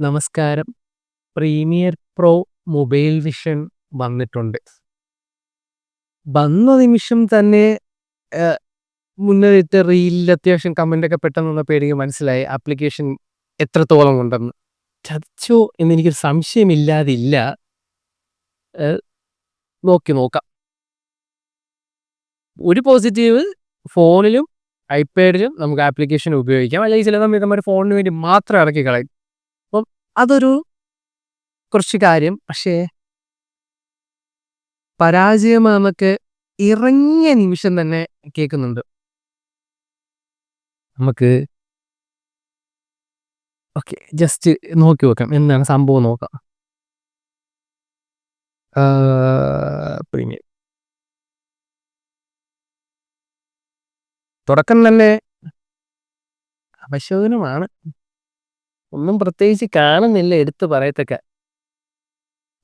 നമസ്കാരം. Premier pro mobile vision വന്നിട്ടുണ്ട്. വന്ന നിമിഷം തന്നെ ഏഹ്, മുന്നേറ്റ റീലിൽ അത്യാവശ്യം കമൻ്റൊക്കെ പെട്ടെന്ന് വന്നപ്പോൾ എനിക്ക് മനസ്സിലായി ആപ്ലിക്കേഷൻ എത്രത്തോളം ഉണ്ടെന്ന്. ചതിച്ചോ എന്നെനിക്കൊരു സംശയമില്ലാതില്ല. ഏഹ്, നോക്കാം. ഒരു പോസിറ്റീവ് ഫോണിലും ഐപാഡിലും നമുക്ക് ആപ്ലിക്കേഷൻ ഉപയോഗിക്കാം. അല്ലെങ്കിൽ ചില സമയത്ത് നമ്മുടെ ഫോണിന് വേണ്ടി മാത്രം ഇറക്കി കളയും. അപ്പം അതൊരു കുറച്ച് കാര്യം. പക്ഷേ പരാജയമാന്നൊക്കെ ഇറങ്ങിയ നിമിഷം തന്നെ കേൾക്കുന്നുണ്ട്. നമുക്ക് ഓക്കെ ജസ്റ്റ് നോക്കി നോക്കാം. എന്താണ് സംഭവം നോക്കാം. പ്രീമിയം തുടക്കം തന്നെ അപശകുനമാണ്. ഒന്നും പ്രത്യേകിച്ച് കാണുന്നില്ല എടുത്ത് പറയത്തക്ക.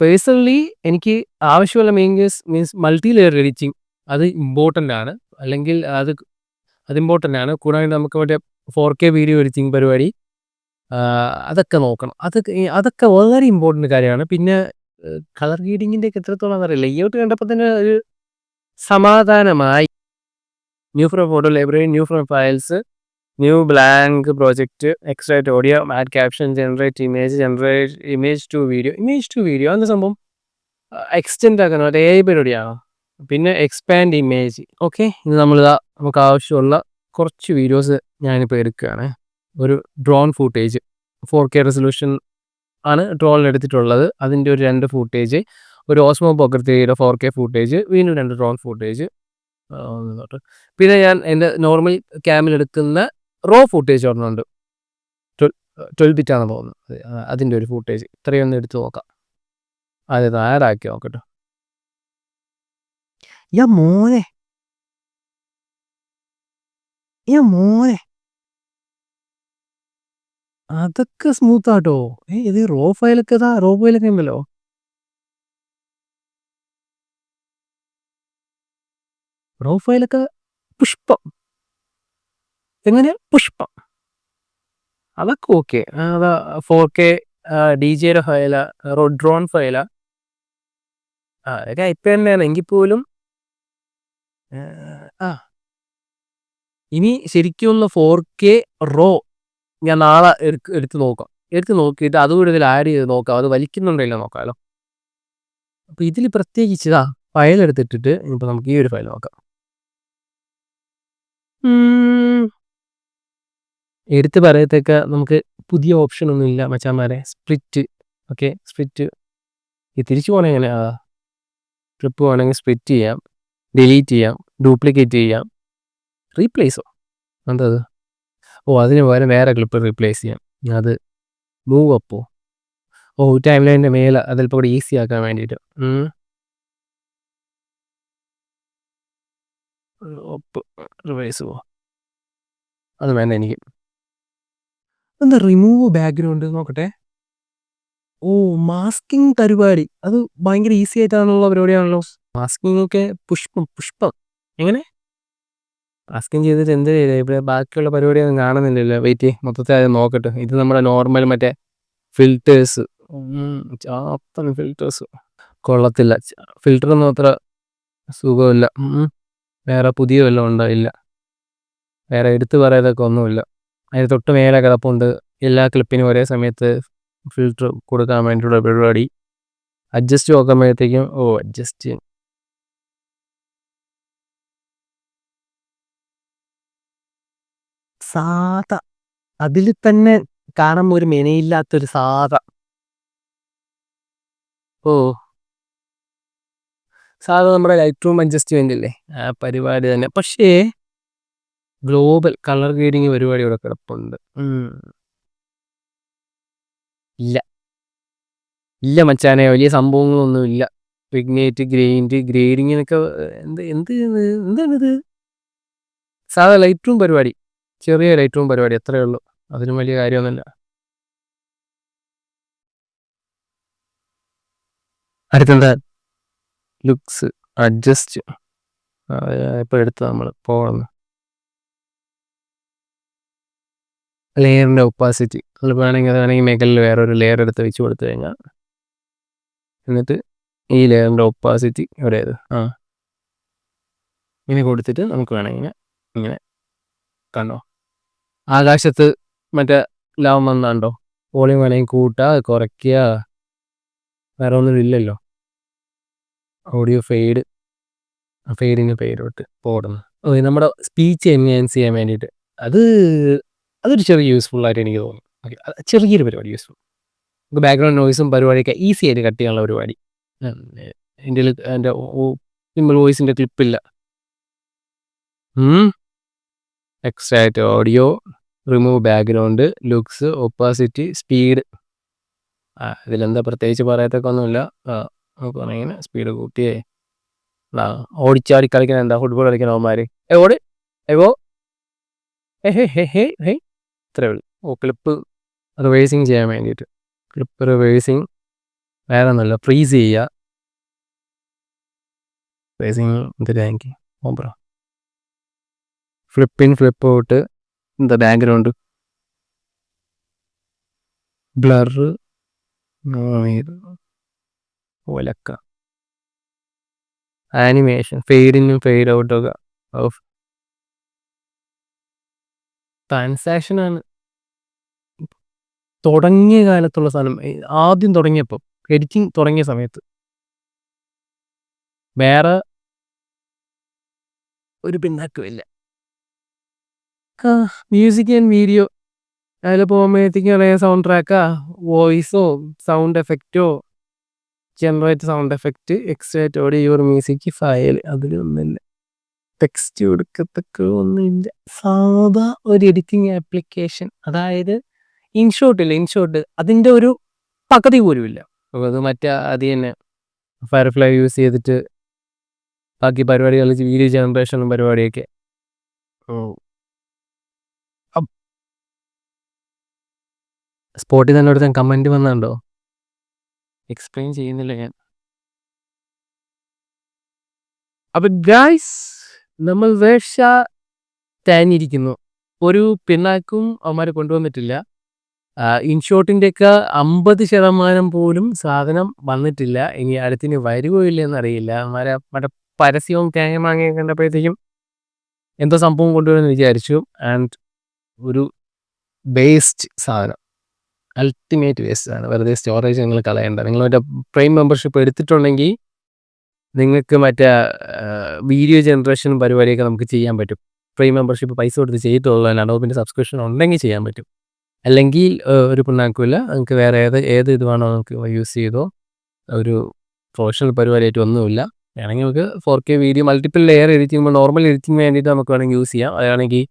പേഴ്സണലി എനിക്ക് ആവശ്യമുള്ള മീൻസ് മൾട്ടി ലെയർ എഡിറ്റിംഗ് അത് ഇമ്പോർട്ടൻ്റ് ആണ്. അല്ലെങ്കിൽ അത് ഇമ്പോർട്ടൻ്റ് ആണ്. കൂടാതെ നമുക്ക് മറ്റേ 4K വീഡിയോ എഡിറ്റിംഗ് പരിപാടി അതൊക്കെ നോക്കണം. അതൊക്കെ വളരെ ഇമ്പോർട്ടൻ്റ് കാര്യമാണ്. പിന്നെ കളർ ഗ്രേഡിങ്ങിൻ്റെയൊക്കെ എത്രത്തോളം അറിയില്ല. ലേഔട്ട് കണ്ടപ്പോൾ തന്നെ ഒരു സമാധാനമായി. New from photo library, new from files, new blank project, extract audio, add caption, generate image to video എന്ന സംഭവം എക്സ്റ്റെൻഡ് ആക്കണം. ഒരു AI പരിപാടിയാണോ? പിന്നെ എക്സ്പാൻഡ് ഇമേജ്. ഓക്കെ, ഇത് നമുക്ക് ആവശ്യമുള്ള കുറച്ച് വീഡിയോസ് ഞാനിപ്പോൾ എടുക്കുകയാണ്. ഒരു ഡ്രോൺ ഫൂട്ടേജ് 4K റെസൊല്യൂഷൻ ആണ് ഡ്രോണിൽ എടുത്തിട്ടുള്ളത്. അതിൻ്റെ ഒരു 2 ഫൂട്ടേജ്, ഒരു ഓസ്മോ പോക്കർ 3യുടെ 4K ഫൂട്ടേജ്, വീണ്ടും 2 ഡ്രോൺ ഫൂട്ടേജ്. പിന്നെ ഞാൻ എൻ്റെ നോർമൽ ക്യാമിലെടുക്കുന്ന റോ ഫൂട്ടേജ് ഒരെണ്ണമുണ്ട്. 12 ബിറ്റാണെന്ന് തോന്നുന്നു. അതിൻ്റെ ഒരു ഫൂട്ടേജ്. ഇത്രയും ഒന്ന് എടുത്ത് നോക്കാം. അതെ, ആഡാക്കി നോക്കട്ടെ. മോനെ അതൊക്കെ സ്മൂത്താട്ടോ. ഇത് റോ ഫയലൊക്കെ ഉണ്ടല്ലോ. റോ ഫയലൊക്കെ പുഷ്പം. എങ്ങനെ പുഷ്പം. അതൊക്കെ ഓക്കെ. അതാ 4K DJയുടെ ഫയലാ, ഡ്രോൺ ഫയലാ. അതൊക്കെ ഐപാഡ് തന്നെയാണ്. എങ്കിൽ പോലും ഇനി ശരിക്കുമുള്ള 4K റോ ഞാൻ നാളെ എടുത്ത് നോക്കാം. എടുത്ത് നോക്കിയിട്ട് അതുകൂടി ഇതിൽ ആഡ് ചെയ്ത് നോക്കാം. അത് വലിക്കുന്നുണ്ടല്ലോ നോക്കാമല്ലോ. അപ്പോൾ ഇതിൽ പ്രത്യേകിച്ച് ഫയൽ എടുത്തിട്ടിട്ട് ഇപ്പോൾ നമുക്ക് ഈ ഒരു ഫയൽ നോക്കാം. എടുത്ത് പറയത്തേക്ക നമുക്ക് പുതിയ ഓപ്ഷൻ ഒന്നും ഇല്ല മച്ചാന്മാരെ. സ്പ്ലിറ്റ്. ഓക്കെ, സ്പ്ലിറ്റ് തിരിച്ചു പോകണേ എങ്ങനെയാ? ട്രിപ്പ് വേണമെങ്കിൽ സ്പ്ലിറ്റ് ചെയ്യാം, ഡിലീറ്റ് ചെയ്യാം, ഡ്യൂപ്ലിക്കേറ്റ് ചെയ്യാം, റീപ്ലേസോ എന്തത്? അതിന് പകരം വേറെ ക്ലിപ്പ് റീപ്ലേസ് ചെയ്യാം. അത് മൂവ് അപ്പോ ടൈം ലൈനിൻ്റെ മേലെ അതിലിപ്പോൾ കൂടി ഈസി ആക്കാൻ വേണ്ടിയിട്ട്. റിവൈസ് അത് വേണ്ട എനിക്ക്. എന്താ റിമൂവ് ബാക്ക്ഗ്രൗണ്ട് നോക്കട്ടെ. മാസ്കിങ് പരിപാടി അത് ഭയങ്കര ഈസി ആയിട്ടാണുള്ള പരിപാടിയാണല്ലോ. മാസ്കിംഗ് ഒക്കെ പുഷ്പം എങ്ങനെ മാസ്കിങ് ചെയ്തിട്ട് എന്ത് ചെയ്തേ? ഇവിടെ ബാക്കിയുള്ള പരിപാടിയൊന്നും കാണുന്നില്ലല്ലോ. വെയിറ്റ് മൊത്തത്തിൽ അത് നോക്കട്ടെ. ഇത് നമ്മുടെ നോർമൽ മറ്റേ ഫിൽറ്റേഴ്സ്. ഫിൽറ്റേഴ്സ് കൊള്ളത്തില്ല. ഫിൽറ്ററൊന്നും അത്ര സുഖമില്ല. വേറെ പുതിയ വല്ലതും ഉണ്ടോ? ഇല്ല. വേറെ എടുത്ത് പറയതൊക്കെ ഒന്നുമില്ല. അതിന് തൊട്ട് മേലെ കിടപ്പുണ്ട് എല്ലാ ക്ലിപ്പിനും ഒരേ സമയത്ത് ഫിൽറ്റർ കൊടുക്കാൻ വേണ്ടിയിട്ടുള്ള പരിപാടി. അഡ്ജസ്റ്റ് നോക്കുമ്പോഴത്തേക്കും അഡ്ജസ്റ്റ് സാധാ അതിൽ തന്നെ കാണുമ്പോൾ ഒരു മെനയില്ലാത്തൊരു സാധാ നമ്മുടെ ലൈറ്റ് റൂം അഡ്ജസ്റ്റ്മെൻ്റ് ഇല്ലേ, ആ പരിപാടി തന്നെ. പക്ഷേ ഗ്ലോബൽ കളർ ഗ്രേഡിങ് പരിപാടി ഇവിടെ കിടപ്പുണ്ട്. ഇല്ല മച്ചാനെ, വലിയ സംഭവങ്ങളൊന്നും ഇല്ല. വിഗ്നേറ്റ് ഗ്രേഡിങ്ങിനൊക്കെ എന്താണിത്? സാധാ ലൈറ്റ് റൂം പരിപാടി, ചെറിയ ലൈറ്റ് റൂം പരിപാടി, അത്രയേ ഉള്ളൂ. അതിനും വലിയ കാര്യമൊന്നുമില്ല. അടുത്തെന്താ? Looks adjust. ഇപ്പോൾ എടുത്ത് നമ്മൾ പോകുന്നു. ലെയറിൻ്റെ ഒപ്പാസിറ്റി അത് വേണമെങ്കിൽ മേഖലയിൽ വേറൊരു ലെയർ എടുത്ത് വെച്ച് കൊടുത്തു കഴിഞ്ഞാൽ എന്നിട്ട് ഈ ലെയറിൻ്റെ ഒപ്പാസിറ്റി എവിടെയത് ഇങ്ങനെ കൊടുത്തിട്ട് നമുക്ക് വേണമെങ്കിൽ ഇങ്ങനെ കണ്ടോ ആകാശത്ത് മറ്റേ ലാഭം വന്നാണ്ടോ വോളിയം വേണമെങ്കിൽ കൂട്ടുക കുറയ്ക്കുക വേറെ ഒന്നും ഇല്ലല്ലോ ഓഡിയോ ഫെയ്ഡിങ് ഫെയ്ഡോട്ട് പോടുന്നു നമ്മുടെ സ്പീച്ച് എൻഹാൻസ് ചെയ്യാൻ വേണ്ടിയിട്ട് അതൊരു ചെറിയ യൂസ്ഫുൾ ആയിട്ട് എനിക്ക് തോന്നുന്നു. ഓക്കെ ചെറിയൊരു പരിപാടി യൂസ്ഫുൾ നമുക്ക് ബാക്ക്ഗ്രൗണ്ട് നോയ്സും പരിപാടിയൊക്കെ ഈസി ആയിട്ട് കട്ട് ചെയ്യാനുള്ള പരിപാടി. എൻ്റെ സിമ്പിൾ വോയിസിൻ്റെ ക്ലിപ്പില്ല. Extract audio, remove background, looks, opacity, speed. ഇതിലെന്താ പ്രത്യേകിച്ച് പറയത്തൊക്കെ ഒന്നുമില്ല. നമുക്ക് പറഞ്ഞിങ്ങനെ സ്പീഡ് കൂട്ടിയേ ഓടിച്ചാടി കളിക്കണ എന്താ ഫുട്ബോൾ കളിക്കണ അവന്മാർ ഓട് എവോ ഇത്രേ ഉള്ളൂ. ക്ലിപ്പ് റിവേഴ്സിങ് ചെയ്യാൻ വേണ്ടിയിട്ട് ക്ലിപ്പ് റിവേഴ്സിങ് വേറെ ഒന്നുമില്ല. ഫ്രീസ് ചെയ്യുക ഫ്രീസിങ് എനിക്ക് ഫ്ലിപ്പ് ഇൻ ഫ്ലിപ്പ് ഔട്ട് എന്താ ബാക്ക്ഗ്രൗണ്ട് ബ്ലർ ഒലക്ക ആനിമേഷൻ ഫെയ്ഡ് ഇന്നും ഫെയ്ഡ് ഔട്ടൊക്കെ ട്രാൻസാക്ഷനാണ് തുടങ്ങിയ കാലത്തുള്ള സാധനം. ആദ്യം തുടങ്ങിയപ്പോൾ എഡിറ്റിംഗ് തുടങ്ങിയ സമയത്ത് വേറെ ഒരു പിന്നാക്കമില്ല. മ്യൂസിക് ആൻഡ് വീഡിയോ അതിൽ പോകുമ്പോഴത്തേക്കും അറിയാം സൗണ്ട് ട്രാക്കാ വോയിസോ സൗണ്ട് എഫക്റ്റോ generate sound effect extract audio your music file അതിലൊന്നുമില്ല. ടെക്സ്റ്റ് കൊടുക്കത്തക്ക ഒന്നുമില്ല. സാധാ ഒരു എഡിറ്റിംഗ് ആപ്ലിക്കേഷൻ അതായത് ഇൻഷോട്ട് അതിൻ്റെ ഒരു പകുതി പോലും ഇല്ല. അത് അത് തന്നെ ഫയർഫ്ലൈ യൂസ് ചെയ്തിട്ട് ബാക്കി പരിപാടികൾ വീഡിയോ ജനറേഷനും പരിപാടിയൊക്കെ. സ്പോട്ടിൽ തന്നെ ഒരുത്തൻ കമൻറ്റ് വന്നുണ്ടോ? എക്സ്പ്ലെയിൻ ചെയ്യുന്നില്ല ഞാൻ. അപ്പം ഗൈസ് നമ്മൾ വേഷ തേഞ്ഞിരിക്കുന്നു. ഒരു പിന്നാക്കും അവന്മാർ കൊണ്ടുവന്നിട്ടില്ല. ഇൻഷോട്ടിൻ്റെയൊക്കെ 50% പോലും സാധനം വന്നിട്ടില്ല. ഇനി അടുത്തിന് വരുമോ ഇല്ലെന്ന് അറിയില്ല. അവന്മാരെ മറ്റേ പരസ്യവും തേങ്ങയും കണ്ടപ്പോഴത്തേക്കും എന്തോ സംഭവം കൊണ്ടുവരുമെന്ന് വിചാരിച്ചു. ആൻഡ് ഒരു വേസ്റ്റ് സാധനം, അൾട്ടിമേറ്റ് വേസ്റ്റ് ആണ്. വെറുതെ സ്റ്റോറേജ് നിങ്ങൾ കളയണ്ട. നിങ്ങൾ മറ്റേ പ്രൈം മെമ്പർഷിപ്പ് എടുത്തിട്ടുണ്ടെങ്കിൽ നിങ്ങൾക്ക് മറ്റേ വീഡിയോ ജനറേഷൻ പരിപാടിയൊക്കെ നമുക്ക് ചെയ്യാൻ പറ്റും. പ്രൈം മെമ്പർഷിപ്പ് പൈസ കൊടുത്ത് ചെയ്തിട്ടുള്ളതാണ്. പിന്നെ സബ്സ്ക്രിപ്ഷൻ ഉണ്ടെങ്കിൽ ചെയ്യാൻ പറ്റും. അല്ലെങ്കിൽ ഒരു പിണ്ണാക്കില്ല. നിങ്ങൾക്ക് വേറെ ഏത് ഇത് വേണോ നമുക്ക് യൂസ് ചെയ്തോ. ഒരു പ്രൊഫഷണൽ പരിപാടിയായിട്ട് ഒന്നുമില്ല. വേണമെങ്കിൽ നമുക്ക് 4K video multiple layer edit ചെയ്യുമ്പോൾ നോർമൽ എഡിറ്റിംഗ് വേണ്ടിയിട്ട് നമുക്ക് വേണമെങ്കിൽ യൂസ് ചെയ്യാം. അതാണെങ്കിൽ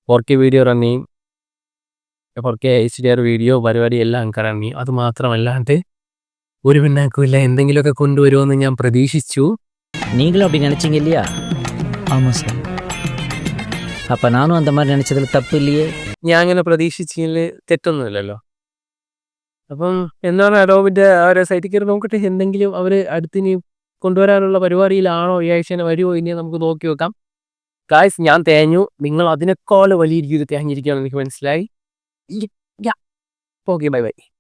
4K video running 4K HDR video പരിപാടി എല്ലാം നമുക്ക് റൺ ചെയ്യും. അത് മാത്രമല്ലാണ്ട് ഒരു പിന്നാക്കുമില്ല. എന്തെങ്കിലുമൊക്കെ കൊണ്ടുവരുമെന്ന് ഞാൻ പ്രതീക്ഷിച്ചു. நீங்களும் அப்படி நினைச்சீங்க இல்லையா? ஆமாம் சார். அப்போ நானும் அந்த மாதிரி நினச்சதில் தப்பு இல்லையே. ഞാൻ അങ്ങനെ പ്രതീക്ഷിച്ചതിൽ തെറ്റൊന്നുമില്ലല്ലോ. അപ്പം എന്താണ് അഡോബിൻ്റെ ആ ഒരു സൈറ്റിൽ കയറി നോക്കട്ടെ. എന്തെങ്കിലും അവർ അടുത്തിന് കൊണ്ടുവരാനുള്ള പരിപാടിയിലാണോ? ഈ ആഴ്ച തന്നെ വരുമോ ഇനി നമുക്ക് നോക്കി വെക്കാം. ഗായ്സ് ഞാൻ തേഞ്ഞു. നിങ്ങൾ അതിനേക്കാൾ വലിയ രീതിയിൽ തേഞ്ഞിരിക്കുകയാണെന്ന് എനിക്ക് മനസ്സിലായി. Okay bye.